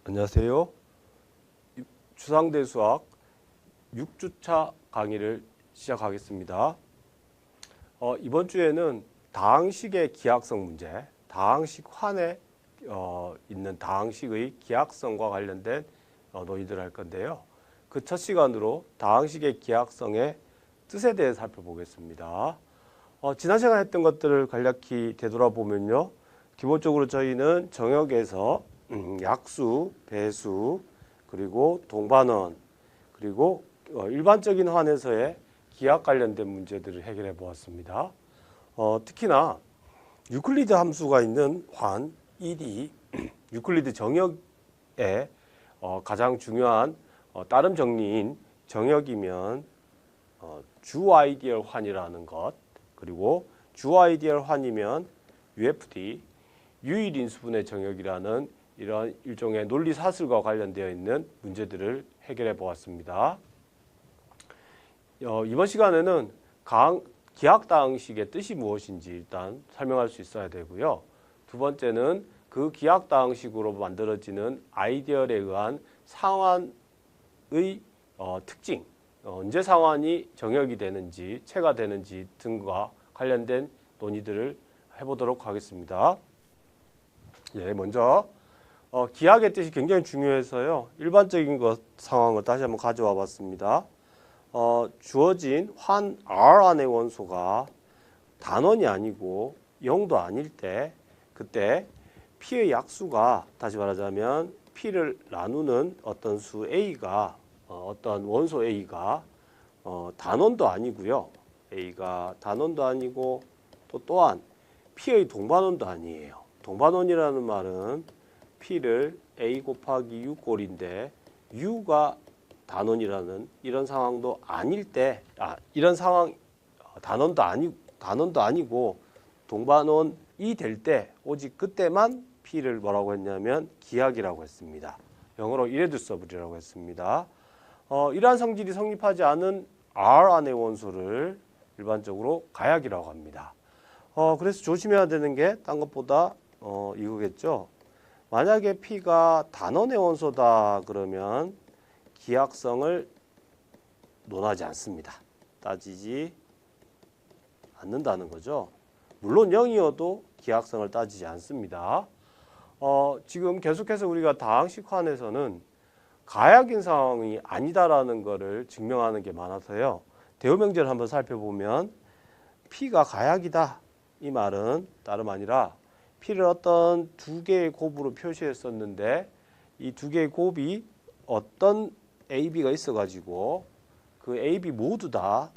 안녕하세요. 추상대 수학 6주차 강의를 시작하겠습니다. 이번 주에는 다항식의 기하성 문제, 다항식 환에 있는 다항식의 기하성과 관련된 논의들을 할 건데요. 그 첫 시간으로 다항식의 기하성의 뜻에 대해 살펴보겠습니다. 지난 시간에 했던 것들을 간략히 되돌아보면요. 기본적으로 저희는 정역에서 약수, 배수, 그리고 동반원, 그리고 일반적인 환에서의 기하 관련된 문제들을 해결해 보았습니다. 특히나 유클리드 함수가 있는 환 1이 유클리드 정역의 가장 중요한 따름 정리인 정역이면 주 아이디얼 환이라는 것, 그리고 주 아이디얼 환이면 UFD, 유일 인수분해 정역이라는 이런 일종의 논리 사슬과 관련되어 있는 문제들을 해결해 보았습니다. 이번 시간에는 기하다항식의 뜻이 무엇인지 일단 설명할 수 있어야 되고요. 두 번째는 그 기하다항식으로 만들어지는 아이디얼에 의한 상환의 특징, 언제 상환이 정역이 되는지, 체가 되는지 등과 관련된 논의들을 해보도록 하겠습니다. 먼저 기하의 뜻이 굉장히 중요해서요. 일반적인 상황을 다시 한번 가져와 봤습니다. 주어진 환 R 안의 원소가 단원이 아니고 0도 아닐 때, 그때 P의 약수가, 다시 말하자면 P를 나누는 어떤 수 A가, 어떤 원소 A가 단원도 아니고요. A가 단원도 아니고 또한 P의 동반원도 아니에요. 동반원이라는 말은 P를 A 곱하기 U 꼴인데 U가 단원이라는 이런 상황도 아닐 때, 이런 상황 단원도 아니고 동반원이 될 때 오직 그때만 P를 뭐라고 했냐면 기하기라고 했습니다. 영어로 irreducible이라고 했습니다. 이러한 성질이 성립하지 않은 R 안의 원소를 일반적으로 가약이라고 합니다. 그래서 조심해야 되는 게 딴 것보다 이거겠죠. 만약에 P가 단원의 원소다 그러면 기하성을 논하지 않습니다. 따지지 않는다는 거죠. 물론 0이어도 기하성을 따지지 않습니다. 지금 계속해서 우리가 다항식환에서는 가약인 상황이 아니다라는 것을 증명하는 게 많아서요. 대우명제를 한번 살펴보면 P가 가약이다. 이 말은 다름 아니라 P를 어떤 두 개의 곱으로 표시했었는데 이 두 개의 곱이 어떤 AB가 있어가지고 그 AB 모두 다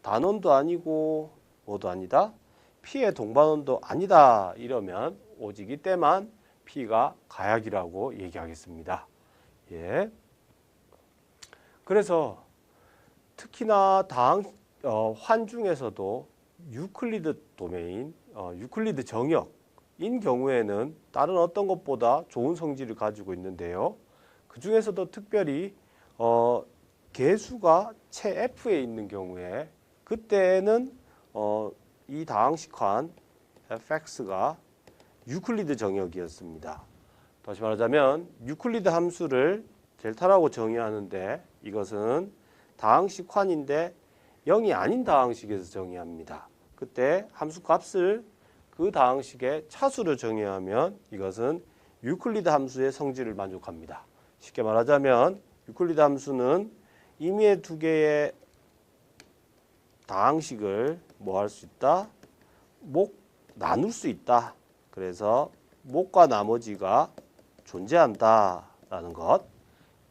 단원도 아니고 뭐도 아니다. P의 동반원도 아니다. 이러면 오직 이때만 P가 가약이라고 얘기하겠습니다. 그래서 특히나 환 중에서도 유클리드 도메인, 유클리드 정역인 경우에는 다른 어떤 것보다 좋은 성질을 가지고 있는데요. 그 중에서도 특별히 개수가 체 F에 있는 경우에 그때는 이 다항식환 fx가 유클리드 정역이었습니다. 다시 말하자면 유클리드 함수를 델타라고 정의하는데 이것은 다항식환인데 0이 아닌 다항식에서 정의합니다. 그때 함수 값을 그 다항식의 차수로 정의하면 이것은 유클리드 함수의 성질을 만족합니다. 쉽게 말하자면 유클리드 함수는 임의의 두 개의 다항식을 뭐 할 수 있다? 나눌 수 있다. 그래서 목과 나머지가 존재한다라는 것.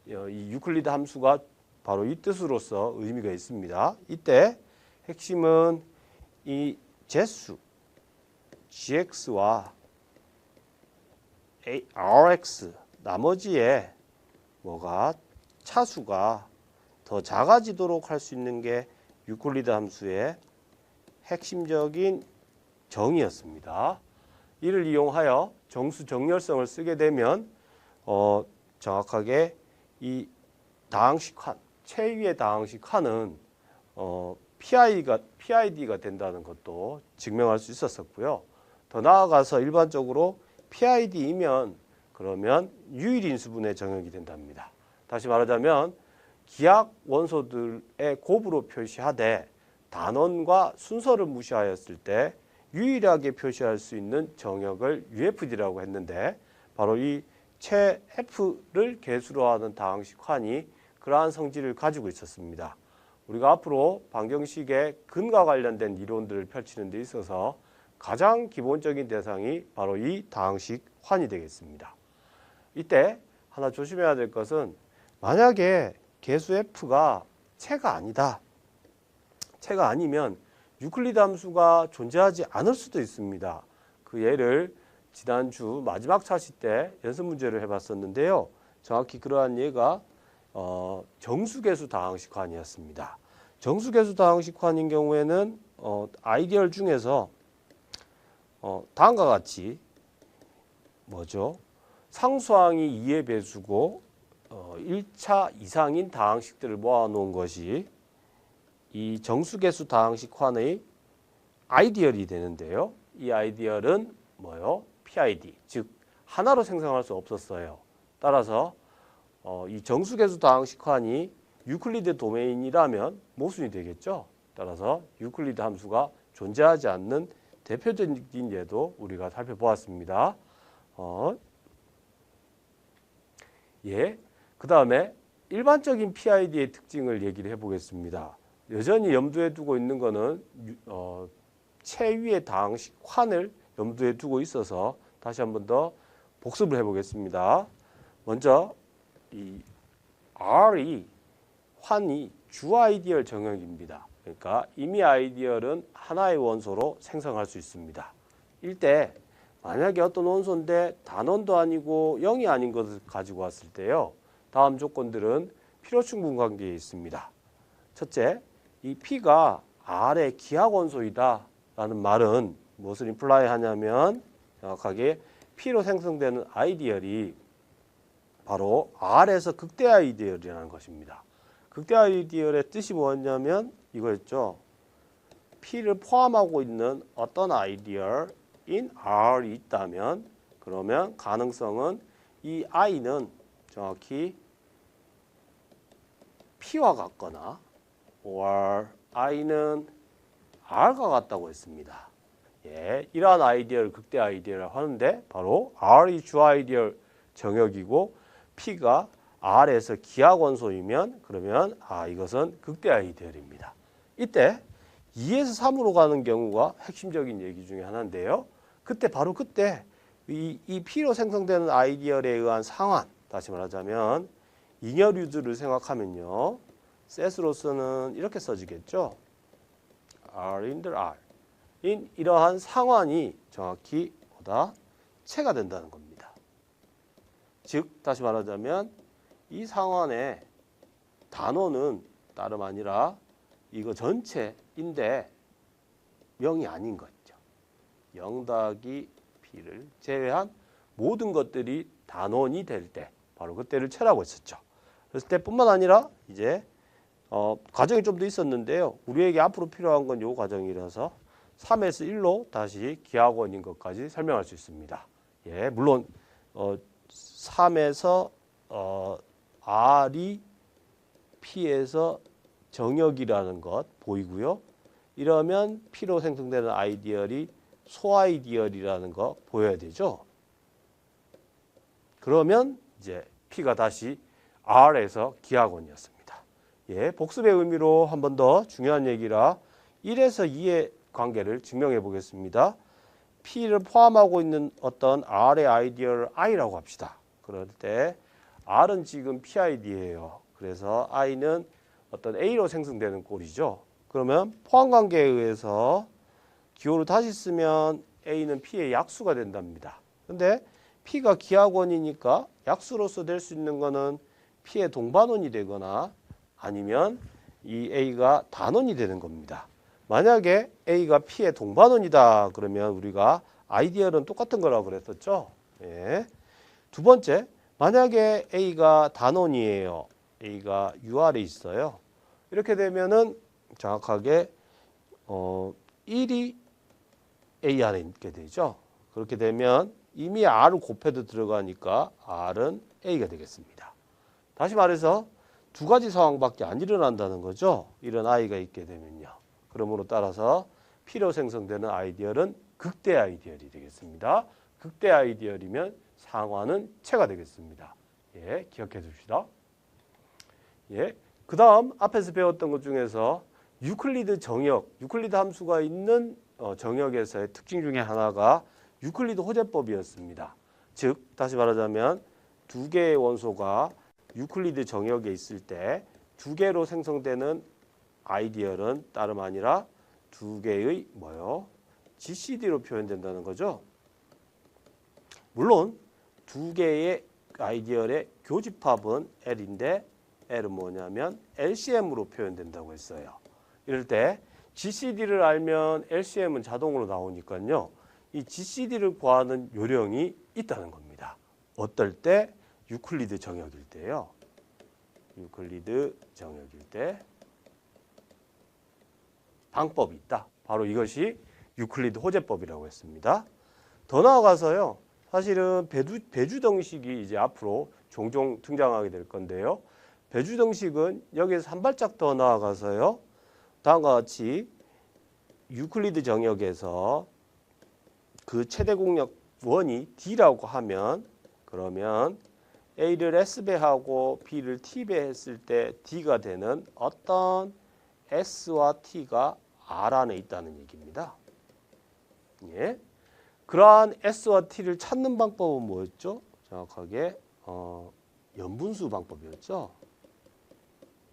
이 유클리드 함수가 바로 이 뜻으로서 의미가 있습니다. 이때 핵심은 이 제수 gx와 rx 나머지의 차수가 더 작아지도록 할 수 있는 게 유클리드 함수의 핵심적인 정의였습니다. 이를 이용하여 정수 정렬성을 쓰게 되면 정확하게 이 다항식환, 최위의 다항식환은 PID가 된다는 것도 증명할 수 있었었고요. 더 나아가서 일반적으로 PID이면 그러면 유일인수분해 정역이 된답니다. 다시 말하자면 기하 원소들의 곱으로 표시하되 단원과 순서를 무시하였을 때 유일하게 표시할 수 있는 정역을 UFD라고 했는데 바로 이 최 F를 개수로 하는 다항식 환이 그러한 성질을 가지고 있었습니다. 우리가 앞으로 방정식의 근과 관련된 이론들을 펼치는 데 있어서 가장 기본적인 대상이 바로 이 다항식 환이 되겠습니다. 이때 하나 조심해야 될 것은 만약에 개수 F가 체가 아니다. 체가 아니면 유클리드 함수가 존재하지 않을 수도 있습니다. 그 예를 지난주 마지막 차시 때 연습 문제를 해봤었는데요. 정확히 그러한 예가 정수계수 다항식환이었습니다. 정수계수 다항식환인 경우에는 아이디얼 중에서 다음과 같이 뭐죠? 상수항이 2의 배수고 1차 이상인 다항식들을 모아놓은 것이 이 정수계수 다항식환의 아이디얼이 되는데요. 이 아이디얼은 뭐요? PID, 즉 하나로 생성할 수 없었어요. 따라서 이 정수계수 다항식환이 유클리드 도메인이라면 모순이 되겠죠. 따라서 유클리드 함수가 존재하지 않는 대표적인 예도 우리가 살펴보았습니다. 그 다음에 일반적인 PID의 특징을 얘기를 해보겠습니다. 여전히 염두에 두고 있는 것은 최위의 다항식환을 염두에 두고 있어서 다시 한 번 더 복습을 해보겠습니다. 먼저 이 R이 환이 주 아이디얼 정역입니다. 그러니까 이미 아이디얼은 하나의 원소로 생성할 수 있습니다. 이때 만약에 어떤 원소인데 단원도 아니고 0이 아닌 것을 가지고 왔을 때요. 다음 조건들은 필요충분 관계에 있습니다. 첫째, 이 P가 R의 기하 원소이다 라는 말은 무엇을 임플라이 하냐면 정확하게 P로 생성되는 아이디얼이 바로 R에서 극대 아이디얼이라는 것입니다. 극대 아이디얼의 뜻이 뭐였냐면 이거였죠. P를 포함하고 있는 어떤 아이디얼인 R이 있다면 그러면 가능성은 이 I는 정확히 P와 같거나 or I는 R과 같다고 했습니다. 이러한 아이디어를 극대 아이디어라고 하는데 바로 R이 주 아이디어 정역이고 P가 R에서 기하 원소이면 그러면 이것은 극대 아이디어입니다. 이때 2에서 3으로 가는 경우가 핵심적인 얘기 중에 하나인데요. 바로 그때 이 P로 생성되는 아이디어에 의한 상환, 다시 말하자면 잉여류들을 생각하면요. 셋으로서는 이렇게 써지겠죠. R in the R. 인 이러한 상환이 정확히 체가 된다는 겁니다. 즉 다시 말하자면 이 상환의 단원은 다름 아니라 이거 전체인데 0이 아닌 거죠. 0 더하기 P를 제외한 모든 것들이 단원이 될 때 바로 그때를 체라고 했었죠. 그랬을 때뿐만 아니라 이제 과정이 좀 더 있었는데요. 우리에게 앞으로 필요한 건 이 과정이라서 3에서 1로 다시 기하원인 것까지 설명할 수 있습니다. 물론 3에서 R이 P에서 정역이라는 것 보이고요. 이러면 P로 생성되는 아이디얼이 소아이디얼이라는 거 보여야 되죠. 그러면 이제 P가 다시 R에서 기하원이었습니다. 복습의 의미로 한 번 더 중요한 얘기라 1에서 2의 관계를 증명해 보겠습니다. P를 포함하고 있는 어떤 R의 아이디어를 I라고 합시다. 그럴 때 R은 지금 PID예요. 그래서 I는 어떤 A로 생성되는 꼴이죠. 그러면 포함 관계에 의해서 기호를 다시 쓰면 A는 P의 약수가 된답니다. 근데 P가 기하원이니까 약수로서 될 수 있는 거는 P의 동반원이 되거나 아니면 이 A가 단원이 되는 겁니다. 만약에 A가 P의 동반원이다 그러면 우리가 아이디얼은 똑같은 거라고 그랬었죠. 두 번째, 만약에 A가 단원이에요. A가 UR에 있어요. 이렇게 되면은 정확하게 1이 A 안에 있게 되죠. 그렇게 되면 이미 R을 곱해도 들어가니까 R은 A가 되겠습니다. 다시 말해서 두 가지 상황밖에 안 일어난다는 거죠. 이런 I가 있게 되면요. 그러므로 따라서 P로 생성되는 아이디얼은 극대 아이디얼이 되겠습니다. 극대 아이디얼이면 상환은 체가 되겠습니다. 예, 기억해 둡시다. 예, 그 다음 앞에서 배웠던 것 중에서 유클리드 정역, 유클리드 함수가 있는 정역에서의 특징 중에 하나가 유클리드 호재법이었습니다. 즉 다시 말하자면 두 개의 원소가 유클리드 정역에 있을 때 두 개로 생성되는 아이디얼은 다름 아니라 두 개의 GCD로 표현된다는 거죠. 물론 두 개의 아이디얼의 교집합은 L인데 L은 뭐냐면 LCM으로 표현된다고 했어요. 이럴 때 GCD를 알면 LCM은 자동으로 나오니까요. 이 GCD를 구하는 요령이 있다는 겁니다. 어떨 때? 유클리드 정역일 때요. 유클리드 정역일 때 방법이 있다. 바로 이것이 유클리드 호재법이라고 했습니다. 더 나아가서요. 사실은 배주등식이 이제 앞으로 종종 등장하게 될 건데요. 배주등식은 여기에서 한 발짝 더 나아가서요. 다음과 같이 유클리드 정역에서 그 최대 공역 원이 D라고 하면 그러면 A를 S배하고 B를 T배 했을 때 D가 되는 어떤 S와 T가 R 안에 있다는 얘기입니다. 예. 그러한 S와 T를 찾는 방법은 뭐였죠? 정확하게 연분수 방법이었죠.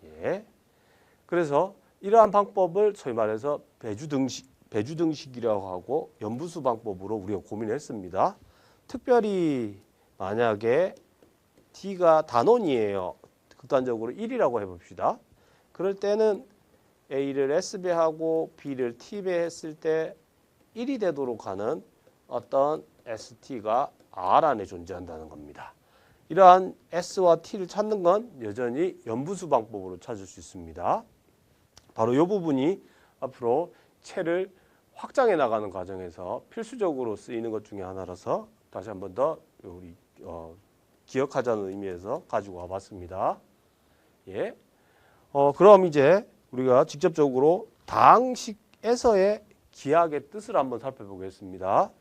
예. 그래서 이러한 방법을 소위 말해서 배주등식이라고 하고 연분수 방법으로 우리가 고민했습니다. 특별히 만약에 T가 단원이에요. 극단적으로 1이라고 해봅시다. 그럴 때는 A를 S배하고 B를 T배 했을 때 1이 되도록 하는 어떤 ST가 R 안에 존재한다는 겁니다. 이러한 S와 T를 찾는 건 여전히 연분수 방법으로 찾을 수 있습니다. 바로 이 부분이 앞으로 체를 확장해 나가는 과정에서 필수적으로 쓰이는 것 중에 하나라서 다시 한 번 더 우리 기억하자는 의미에서 가지고 와봤습니다. 예. 그럼 이제 우리가 직접적으로 다항식에서의 기하의 뜻을 한번 살펴보겠습니다.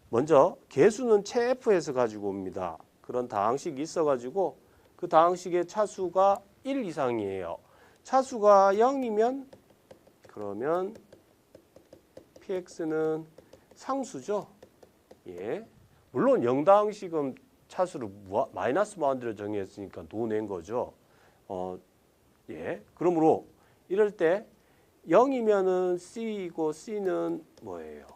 먼저 개수는 체 F에서 가지고 옵니다. 그런 다항식이 있어가지고 그 다항식의 차수가 1 이상이에요. 차수가 0이면 그러면 PX는 상수죠. 예. 물론 0다항식은 차수를 마이너스 바운드로 정의했으니까 도낸 거죠. 예. 그러므로 이럴 때 0이면은 C이고 C는 뭐예요?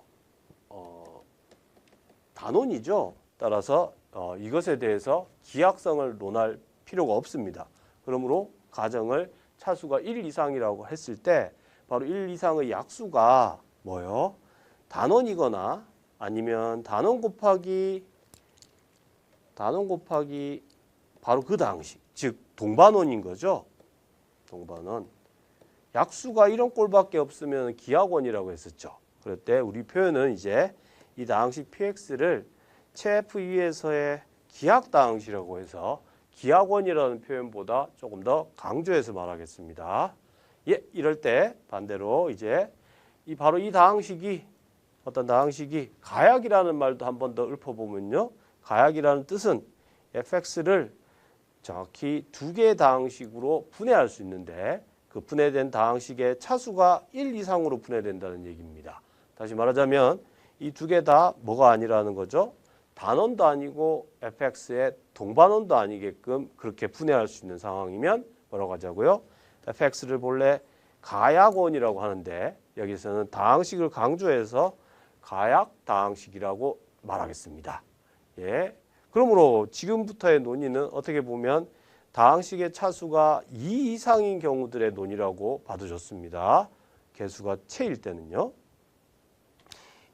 단원이죠. 따라서 이것에 대해서 기하성을 논할 필요가 없습니다. 그러므로 가정을 차수가 1 이상이라고 했을 때 바로 1 이상의 약수가 뭐요? 단원이거나 아니면 단원 곱하기 바로 그 다항식, 즉 동반원인 거죠. 동반원. 약수가 이런 꼴밖에 없으면 기하원이라고 했었죠. 그럴 때 우리 표현은 이제 이 다항식 PX를 체F2에서의 기하다항식이라고 해서 기하원이라는 표현보다 조금 더 강조해서 말하겠습니다. 예, 이럴 때 반대로 이제 바로 이 다항식이 어떤 다항식이 가약이라는 말도 한 번 더 읊어보면요. 가약이라는 뜻은 fx를 정확히 두 개의 다항식으로 분해할 수 있는데 그 분해된 다항식의 차수가 1 이상으로 분해된다는 얘기입니다. 다시 말하자면 이 두 개 다 뭐가 아니라는 거죠? 단원도 아니고 fx의 동반원도 아니게끔 그렇게 분해할 수 있는 상황이면 뭐라고 하자고요? fx를 본래 가약원이라고 하는데 여기서는 다항식을 강조해서 가약 다항식이라고 말하겠습니다. 예. 그러므로 지금부터의 논의는 어떻게 보면 다항식의 차수가 2 이상인 경우들의 논의라고 봐도 좋습니다. 개수가 체일 때는요.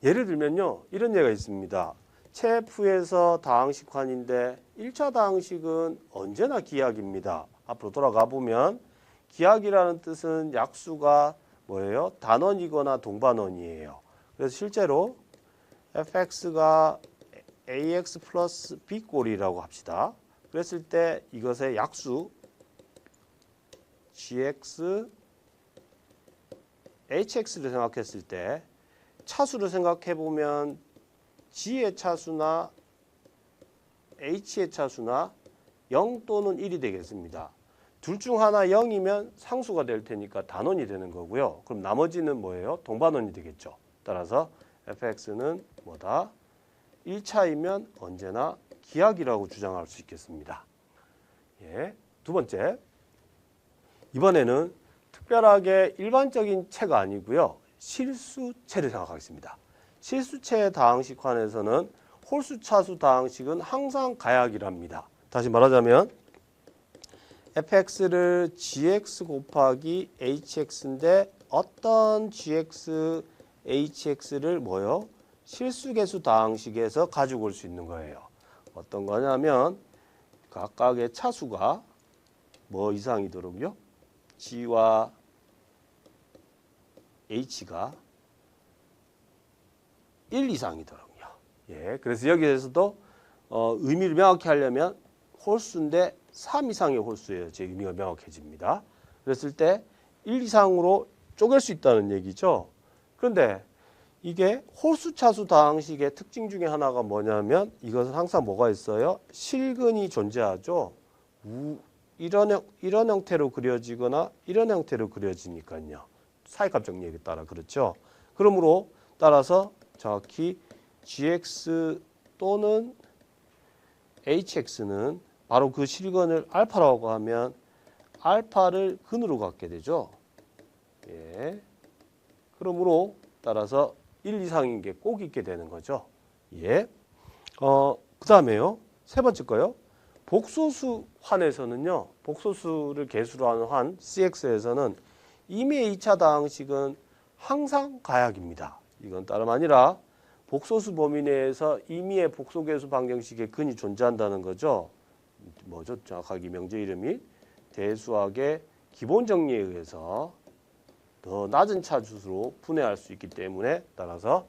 예를 들면요. 이런 예가 있습니다. 체 F에서 다항식환인데 1차 다항식은 언제나 기하입니다. 앞으로 돌아가 보면 기하이라는 뜻은 약수가 뭐예요? 단원이거나 동반원이에요. 그래서 실제로 fx가 ax 플러스 b꼴이라고 합시다. 그랬을 때 이것의 약수 gx, hx를 생각했을 때 차수를 생각해 보면 g의 차수나 h의 차수나 0 또는 1이 되겠습니다. 둘 중 하나 0이면 상수가 될 테니까 단원이 되는 거고요. 그럼 나머지는 뭐예요? 동반원이 되겠죠. 따라서 fx는 뭐다? 1차이면 언제나 기하기라고 주장할 수 있겠습니다. 예, 두 번째, 이번에는 특별하게 일반적인 체가 아니고요. 실수체를 생각하겠습니다. 실수체의 다항식환에서는 홀수 차수 다항식은 항상 가약이랍니다. 다시 말하자면 fx를 gx 곱하기 hx인데 어떤 gx, hx를 뭐요? 실수계수 다항식에서 가지고 올 수 있는 거예요. 어떤 거냐면 각각의 차수가 뭐 이상이도록요? g와 h가 1 이상이도록요. 예, 그래서 여기에서도 의미를 명확히 하려면 홀수인데 3 이상의 홀수예요. 제 의미가 명확해집니다. 그랬을 때 1 이상으로 쪼갤 수 있다는 얘기죠. 그런데 이게 홀수 차수 다항식의 특징 중에 하나가 뭐냐면 이것은 항상 뭐가 있어요? 실근이 존재하죠. 이런 형태로 그려지거나 이런 형태로 그려지니까요. 사이값 정리에 따라 그렇죠. 그러므로 따라서 정확히 gx 또는 hx는 바로 그 실근을 알파라고 하면 알파를 근으로 갖게 되죠. 예. 그러므로 따라서 1 이상인 게 꼭 있게 되는 거죠. 예. 그 다음에요. 세 번째 거요. 복소수 환에서는요. 복소수를 개수로 하는 환 CX에서는 임의의 2차 다항식은 항상 가약입니다. 이건 다름 아니라 복소수 범위 내에서 임의의 복소계수 방정식의 근이 존재한다는 거죠. 뭐죠? 정확하게 명제 이름이 대수학의 기본 정리에 의해서 더 낮은 차수로 분해할 수 있기 때문에 따라서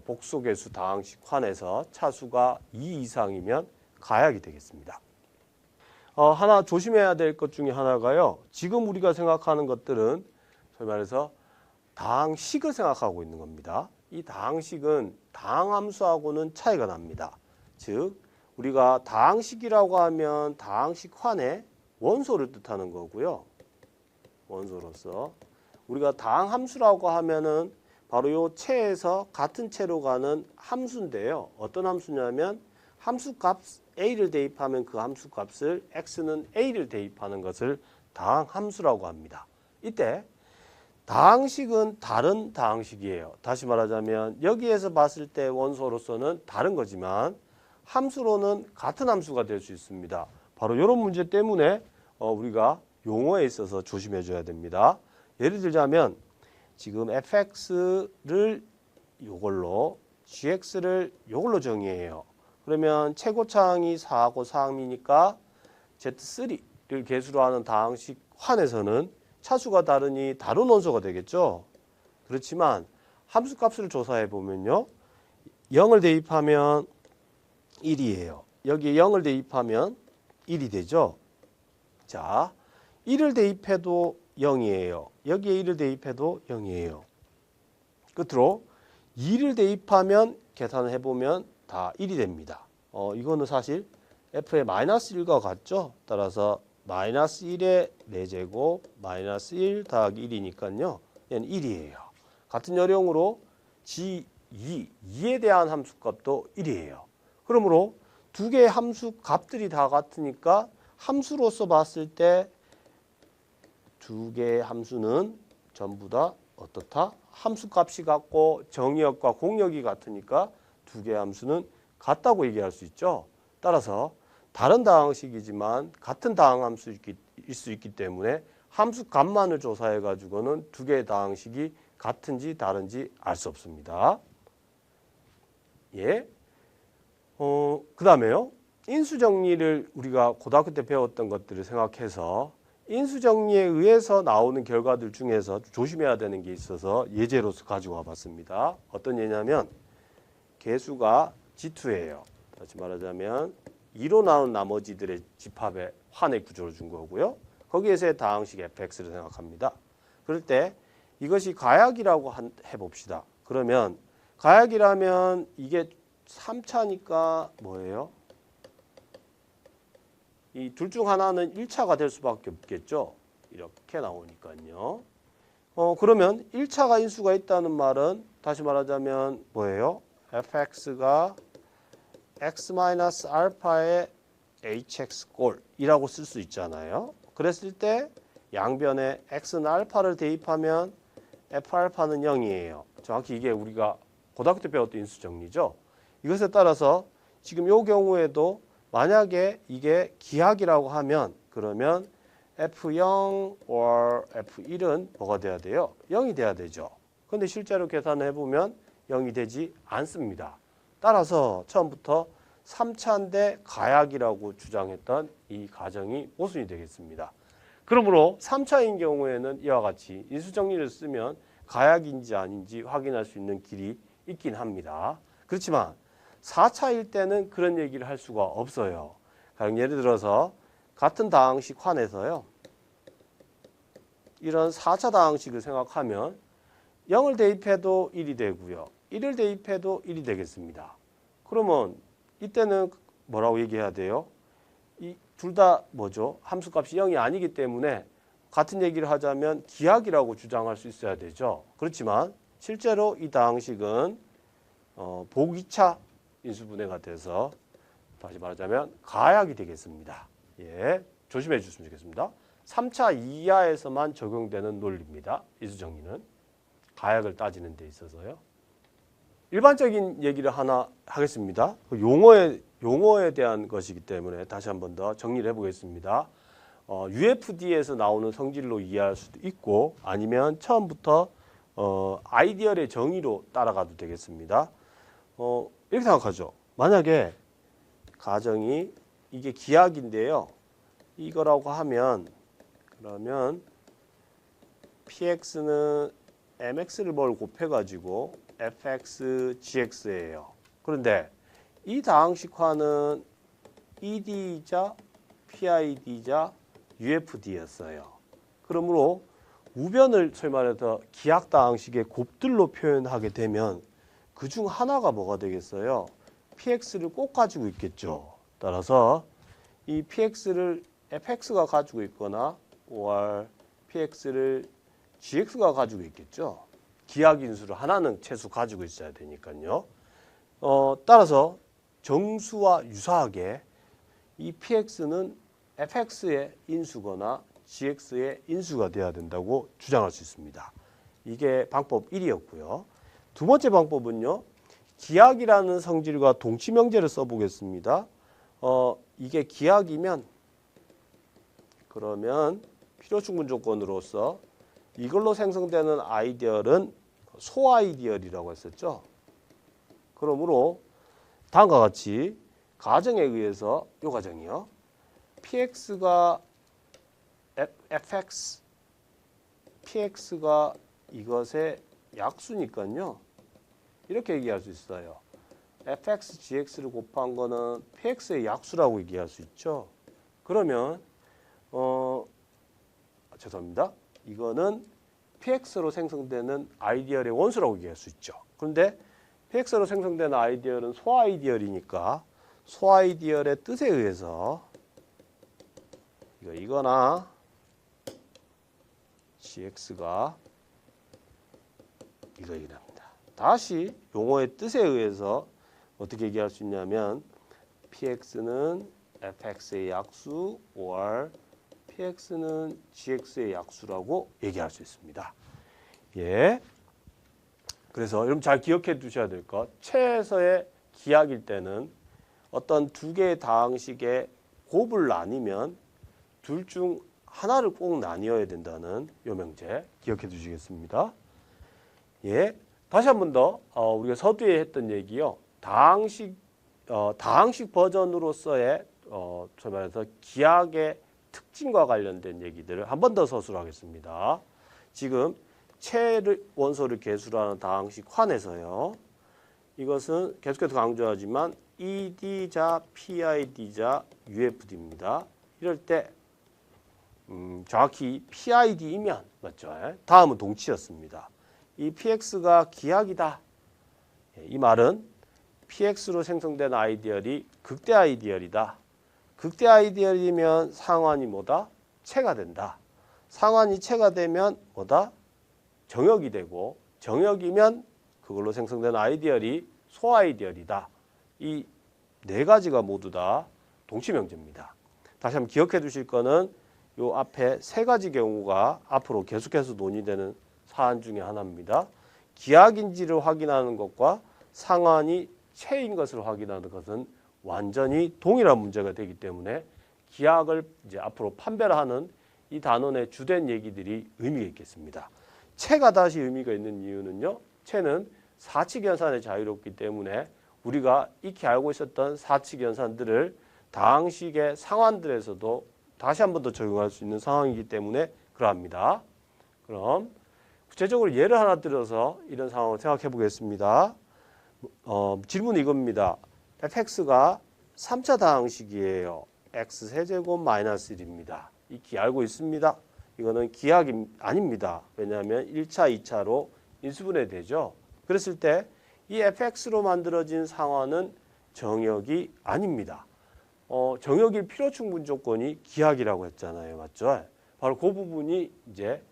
복소계수 다항식 환에서 차수가 2 이상이면 가약이 되겠습니다. 하나 조심해야 될 것 중에 하나가요. 지금 우리가 생각하는 것들은 소위 말해서 다항식을 생각하고 있는 겁니다. 이 다항식은 다항함수하고는 차이가 납니다. 즉 우리가 다항식이라고 하면 다항식환의 원소를 뜻하는 거고요. 원소로서 우리가 다항함수라고 하면은 바로 이 체에서 같은 체로 가는 함수인데요. 어떤 함수냐면 함수값 a를 대입하면 그 함수값을 x는 a를 대입하는 것을 다항함수라고 합니다. 이때 다항식은 다른 다항식이에요. 다시 말하자면 여기에서 봤을 때 원소로서는 다른 거지만 함수로는 같은 함수가 될 수 있습니다. 바로 이런 문제 때문에 우리가 용어에 있어서 조심해 줘야 됩니다. 예를 들자면 지금 fx를 요걸로 gx를 요걸로 정의해요. 그러면 최고차항이 4하고 3이니까 z3를 개수로 하는 다항식 환에서는 차수가 다르니 다른 원소가 되겠죠. 그렇지만 함수값을 조사해 보면요. 0을 대입하면 1이에요. 여기에 0을 대입하면 1이 되죠. 자, 1을 대입해도 0이에요. 여기에 1을 대입해도 0이에요. 끝으로 2를 대입하면 계산을 해보면 다 1이 됩니다. 이거는 사실 f의 마이너스 1과 같죠. 따라서 마이너스 1의 4제곱 마이너스 1 더하기 1이니까요. 얘는 1이에요. 같은 요령으로 G2, 2에 대한 함수값도 1이에요. 그러므로 두 개의 함수 값들이 다 같으니까 함수로서 봤을 때 두 개의 함수는 전부 다 어떻다? 함수값이 같고 정의역과 공역이 같으니까 두 개의 함수는 같다고 얘기할 수 있죠. 따라서 다른 다항식이지만 같은 다항함수일 수 있기 때문에 함수 값만을 조사해 가지고는 두 개의 다항식이 같은지 다른지 알 수 없습니다. 예. 그 다음에요. 인수정리를 우리가 고등학교 때 배웠던 것들을 생각해서 인수정리에 의해서 나오는 결과들 중에서 조심해야 되는 게 있어서 예제로서 가지고 와봤습니다. 어떤 예냐면 개수가 G2예요. 다시 말하자면 2로 나눈 나머지들의 집합의 환의 구조를 준 거고요. 거기에서의 다항식 fx를 생각합니다. 그럴 때 이것이 가약이라고 해봅시다. 그러면 가약이라면 이게 3차니까 뭐예요? 이 둘 중 하나는 1차가 될 수밖에 없겠죠. 이렇게 나오니까요. 그러면 1차가 인수가 있다는 말은 다시 말하자면 뭐예요? fx가 x-알파의 hx꼴이라고 쓸 수 있잖아요. 그랬을 때 양변에 x는 알파를 대입하면 f알파는 0이에요. 정확히 이게 우리가 고등학교 때 배웠던 인수정리죠. 이것에 따라서 지금 이 경우에도 만약에 이게 기하기라고 하면 그러면 F0 or F1은 뭐가 돼야 돼요? 0이 돼야 되죠. 그런데 실제로 계산을 해보면 0이 되지 않습니다. 따라서 처음부터 3차인데 가약이라고 주장했던 이 가정이 모순이 되겠습니다. 그러므로 3차인 경우에는 이와 같이 인수정리를 쓰면 가약인지 아닌지 확인할 수 있는 길이 있긴 합니다. 그렇지만 4차일 때는 그런 얘기를 할 수가 없어요. 예를 들어서 같은 다항식 환에서요. 이런 4차 다항식을 생각하면 0을 대입해도 1이 되고요. 1을 대입해도 1이 되겠습니다. 그러면 이때는 뭐라고 얘기해야 돼요? 이 둘 다 뭐죠? 함수값이 0이 아니기 때문에 같은 얘기를 하자면 기하기라고 주장할 수 있어야 되죠. 그렇지만 실제로 이 다항식은 보기차 인수분해가 돼서 다시 말하자면 가약이 되겠습니다. 예, 조심해 주시면 좋겠습니다. 3차 이하에서만 적용되는 논리입니다. 인수정리는 가약을 따지는 데 있어서요. 일반적인 얘기를 하나 하겠습니다. 용어에 대한 것이기 때문에 다시 한 번 더 정리를 해보겠습니다. UFD에서 나오는 성질로 이해할 수도 있고 아니면 처음부터 아이디얼의 정의로 따라가도 되겠습니다. 이렇게 생각하죠. 만약에 가정이 이게 기하기인데요. 이거라고 하면 그러면 px는 mx를 뭘 곱해가지고 fx gx예요. 그런데 이 다항식화는 ed이자 pid이자 ufd였어요. 그러므로 우변을 소위 말해서 기하다항식의 곱들로 표현하게 되면 그중 하나가 뭐가 되겠어요? px를 꼭 가지고 있겠죠. 따라서 이 px를 fx가 가지고 있거나 or px를 gx가 가지고 있겠죠. 기하인수를 하나는 최소 가지고 있어야 되니까요. 따라서 정수와 유사하게 이 px는 fx의 인수거나 gx의 인수가 돼야 된다고 주장할 수 있습니다. 이게 방법 1이었고요. 두 번째 방법은요. 기하기라는 성질과 동치명제를 써보겠습니다. 이게 기하기면 그러면 필요충분 조건으로서 이걸로 생성되는 아이디얼은 소아이디얼이라고 했었죠. 그러므로 다음과 같이 가정에 의해서 이 가정이요. px가 fx, px가 이것의 약수니까요. 이렇게 얘기할 수 있어요. fx, gx를 곱한 거는 px의 약수라고 얘기할 수 있죠. 그러면 죄송합니다. 이거는 px로 생성되는 아이디얼의 원수라고 얘기할 수 있죠. 그런데 px로 생성되는 아이디얼은 소아이디얼이니까 소아이디얼의 뜻에 의해서 이거나 gx가 이랍니다. 다시 용어의 뜻에 의해서 어떻게 얘기할 수 있냐면 px는 fx의 약수 or px는 gx의 약수라고 얘기할 수 있습니다. 예. 그래서 여러분 잘 기억해 두셔야 될 것. 최에서의 기하일 때는 어떤 두 개의 다항식의 곱을 나뉘면 둘 중 하나를 꼭 나뉘어야 된다는 요명제 기억해 두시겠습니다. 예. 다시 한 번 더 우리가 서두에 했던 얘기요. 다항식 버전으로서의 소위 말해서 기하의 특징과 관련된 얘기들을 한 번 더 서술하겠습니다. 지금 최를 원소를 계수하는 다항식 환에서요. 이것은 계속해서 강조하지만 ED자 PID자 UFD입니다. 이럴 때 정확히 PID이면 맞죠? 다음은 동치였습니다. 이 PX가 기하이다. 이 말은 PX로 생성된 아이디얼이 극대 아이디얼이다. 극대 아이디얼이면 상환이 뭐다? 체가 된다. 상환이 체가 되면 뭐다? 정역이 되고 정역이면 그걸로 생성된 아이디얼이 소아이디얼이다. 이 네 가지가 모두 다 동치명제입니다. 다시 한번 기억해 두실 거는 요 앞에 세 가지 경우가 앞으로 계속해서 논의되는 사안 중에 하나입니다. 기하인지를 확인하는 것과 상환이 체인 것을 확인하는 것은 완전히 동일한 문제가 되기 때문에 기하를 이제 앞으로 판별하는 이 단원의 주된 얘기들이 의미가 있겠습니다. 체가 다시 의미가 있는 이유는요. 체는 사칙 연산에 자유롭기 때문에 우리가 익히 알고 있었던 사칙 연산들을 다항식의 상환들에서도 다시 한 번 더 적용할 수 있는 상황이기 때문에 그러합니다. 그럼 구체적으로 예를 하나 들어서 이런 상황을 생각해 보겠습니다. 질문은 이겁니다. fx가 3차 다항식이에요. x 세제곱 마이너스 1입니다. 익히 알고 있습니다. 이거는 기하이 아닙니다. 왜냐하면 1차, 2차로 인수분해되죠. 그랬을 때 이 fx로 만들어진 상환은 정역이 아닙니다. 정역일 필요 충분 조건이 기하이라고 했잖아요. 맞죠? 바로 그 부분이 이제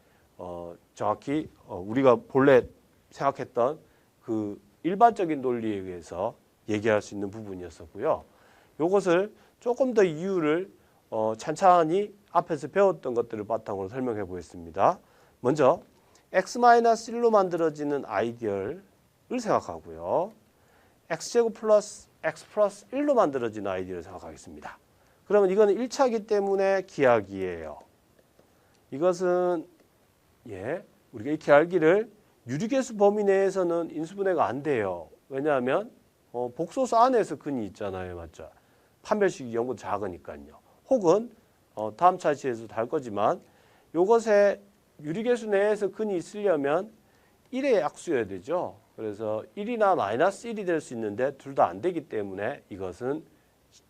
정확히 우리가 본래 생각했던 그 일반적인 논리에 의해서 얘기할 수 있는 부분이었었고요. 이것을 조금 더 이유를 찬찬히 앞에서 배웠던 것들을 바탕으로 설명해 보겠습니다. 먼저 x-1로 만들어지는 아이디얼을 생각하고요. x제곱 플러스 x 플러스 1로 만들어진 아이디어를 생각하겠습니다. 그러면 이거는 1차이기 때문에 기하기예요. 이것은 우리가 익히 알기를 유리계수 범위 내에서는 인수분해가 안 돼요. 왜냐하면 복소수 안에서 근이 있잖아요. 맞죠? 판별식이 0보다 작으니까요. 혹은 다음 차시에서도 할 거지만 이것에 유리계수 내에서 근이 있으려면 1의 약수여야 되죠. 그래서 1이나 마이너스 1이 될 수 있는데 둘 다 안 되기 때문에 이것은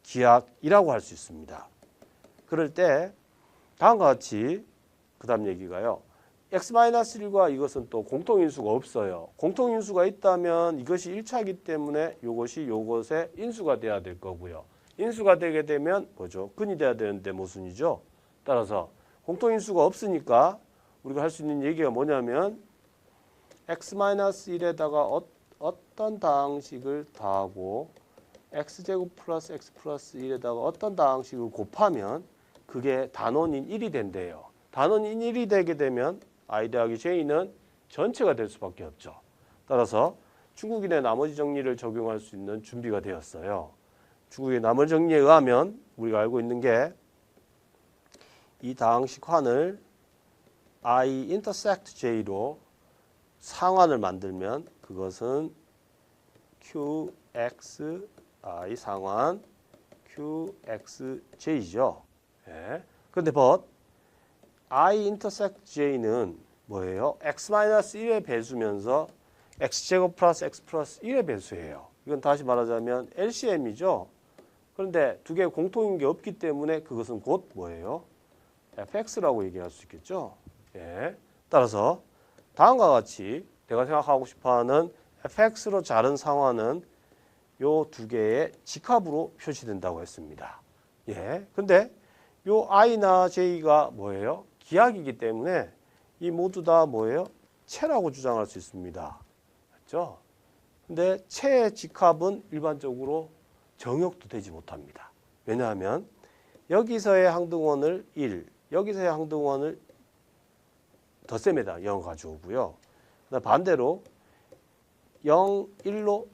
기하이라고 할 수 있습니다. 그럴 때 다음과 같이 그 다음 얘기가요. x-1과 이것은 또 공통인수가 없어요. 공통인수가 있다면 이것이 1차이기 때문에 이것이 이것의 인수가 돼야 될 거고요. 인수가 되게 되면 뭐죠? 근이 돼야 되는데 모순이죠. 따라서 공통인수가 없으니까 우리가 할 수 있는 얘기가 뭐냐면 x-1에다가 어떤 다항식을 더하고 x제곱 플러스 x 플러스 1에다가 어떤 다항식을 곱하면 그게 단원인 1이 된대요. 단원인 1이 되게 되면 I 더하기 J는 전체가 될 수밖에 없죠. 따라서 중국인의 나머지 정리를 적용할 수 있는 준비가 되었어요. 중국의 나머지 정리에 의하면 우리가 알고 있는 게 이 다항식환을 I intersect J로 상환을 만들면 그것은 QXI 상환 QXJ죠. 그런데 but I intersect J는 뭐예요? x-1의 배수면서 x제곱 플러스 x 플러스 1의 배수예요. 이건 다시 말하자면 LCM이죠. 그런데 두 개의 공통인 게 없기 때문에 그것은 곧 뭐예요? fx라고 얘기할 수 있겠죠. 따라서 다음과 같이 내가 생각하고 싶어하는 fx로 자른 상환은 요 두 개의 직합으로 표시된다고 했습니다. 근데 요 i나 j가 뭐예요? 기하이기 때문에 이 모두 다 뭐예요? 체라고 주장할 수 있습니다. 맞죠? 근데 체의 직합은 일반적으로 정역도 되지 못합니다. 왜냐하면 여기서의 항등원을 1, 여기서의 항등원을 덧셈에다 0을 가져오고요. 반대로 0, 1로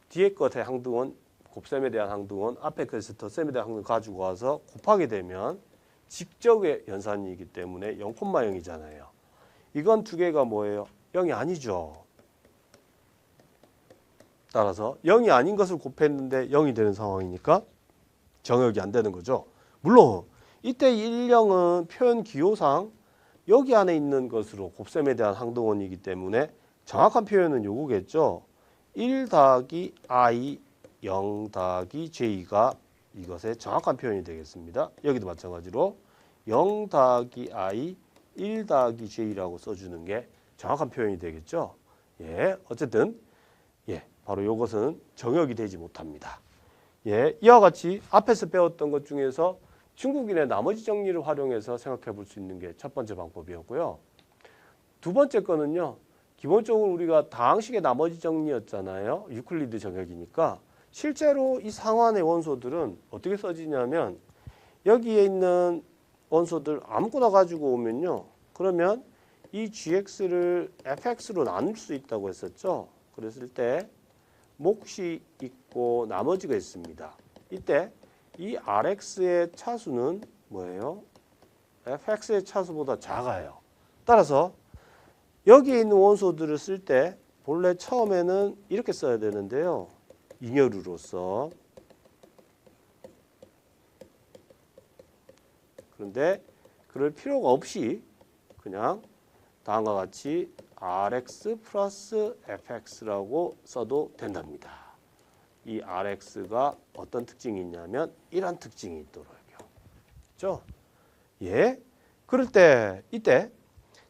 뒤에 것의 항등원, 곱셈에 대한 항등원, 앞에 것의 덧셈에 대한 항등원 가지고 와서 곱하게 되면 직접의 연산이기 때문에 0,0이잖아요. 이건 두 개가 뭐예요? 0이 아니죠. 따라서 0이 아닌 것을 곱했는데 0이 되는 상황이니까 정역이 안 되는 거죠. 물론 이때 1, 0은 표현 기호상 여기 안에 있는 것으로 곱셈에 대한 항등원이기 때문에 정확한 표현은 요거겠죠. 1 더하기 i 0 더하기 j가 이것의 정확한 표현이 되겠습니다. 여기도 마찬가지로 0 더하기 i 1 더하기 j라고 써주는 게 정확한 표현이 되겠죠. 예, 어쨌든 바로 이것은 정역이 되지 못합니다. 예, 이와 같이 앞에서 배웠던 것 중에서 중국인의 나머지 정리를 활용해서 생각해 볼 수 있는 게 첫 번째 방법이었고요. 두 번째 거는요. 기본적으로 우리가 다항식의 나머지 정리였잖아요. 유클리드 정역이니까 실제로 이 상환의 원소들은 어떻게 써지냐면 여기에 있는 원소들 아무거나 가지고 오면요. 그러면 이 gx를 fx로 나눌 수 있다고 했었죠. 그랬을 때 몫이 있고 나머지가 있습니다. 이때 이 rx의 차수는 뭐예요? fx의 차수보다 작아요. 따라서 여기에 있는 원소들을 쓸 때 본래 처음에는 이렇게 써야 되는데요. 잉여류로서. 그런데 그럴 필요가 없이 그냥 다음과 같이 rx 플러스 fx라고 써도 된답니다. 이 rx가 어떤 특징이 있냐면 이런 특징이 있도록요. 그렇죠? 예. 그럴 때 이때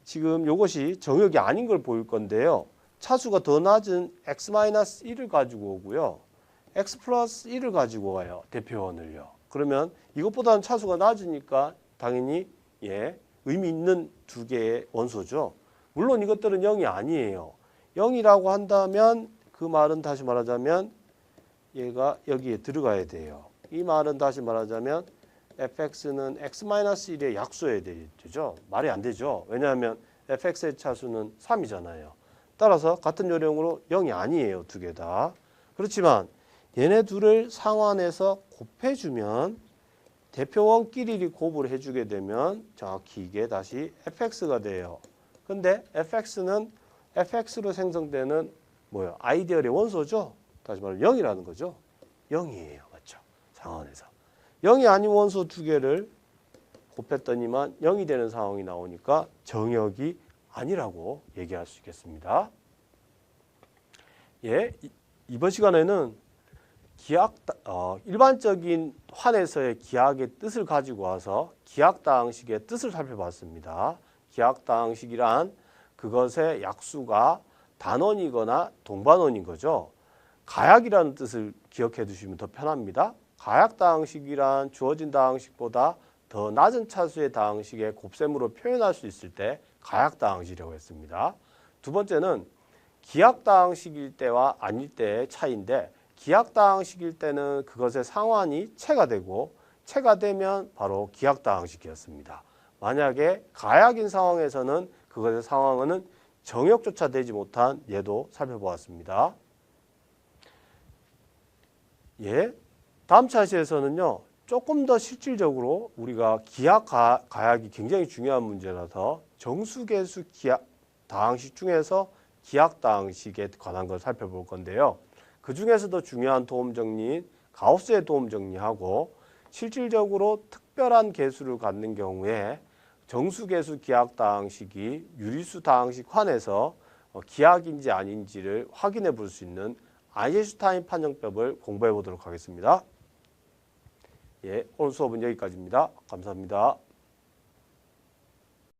지금 이것이 정역이 아닌 걸 보일 건데요. 차수가 더 낮은 x-1을 가지고 오고요. x 플러스 1을 가지고 와요. 대표원을요. 그러면 이것보다는 차수가 낮으니까 당연히 의미 있는 두 개의 원소죠. 물론 이것들은 0이 아니에요. 0이라고 한다면 그 말은 다시 말하자면 얘가 여기에 들어가야 돼요. 이 말은 다시 말하자면 fx는 x-1의 약수여야 되죠. 말이 안 되죠. 왜냐하면 fx의 차수는 3이잖아요. 따라서 같은 요령으로 0이 아니에요. 두 개 다. 그렇지만 얘네 둘을 상환해서 곱해주면 대표원끼리 곱을 해주게 되면 정확히 이게 다시 fx가 돼요. 근데 fx는 fx로 생성되는 뭐예요? 아이디얼의 원소죠. 다시 말하면 0이라는 거죠. 0이에요. 맞죠? 상환해서. 0이 아닌 원소 두 개를 곱했더니만 0이 되는 상황이 나오니까 정역이 아니라고 얘기할 수 있겠습니다. 예, 이번 시간에는 일반적인 환에서의 기하의 뜻을 가지고 와서 기하다항식의 뜻을 살펴봤습니다. 기하다항식이란 그것의 약수가 단원이거나 동반원인 거죠. 가약이라는 뜻을 기억해 두시면 더 편합니다. 가약다항식이란 주어진 다항식보다 더 낮은 차수의 다항식의 곱셈으로 표현할 수 있을 때 가약다항식이라고 했습니다. 두 번째는 기하다항식일 때와 아닐 때의 차이인데 기하다항식일 때는 그것의 상환이 체가 되고 체가 되면 바로 기하다항식이었습니다. 만약에 가약인 상황에서는 그것의 상황은 정역조차 되지 못한 예도 살펴보았습니다. 예, 다음 차시에서는요. 조금 더 실질적으로 우리가 기하 가약이 굉장히 중요한 문제라서 정수계수 다항식 중에서 기하다항식에 관한 걸 살펴볼 건데요. 그 중에서도 중요한 도움정리인 가우스의 도움정리하고 실질적으로 특별한 계수를 갖는 경우에 정수계수 기하다항식이 유리수 다항식 환에서 기하인지 아닌지를 확인해 볼 수 있는 아인슈타인 판정법을 공부해 보도록 하겠습니다. 예, 오늘 수업은 여기까지입니다. 감사합니다.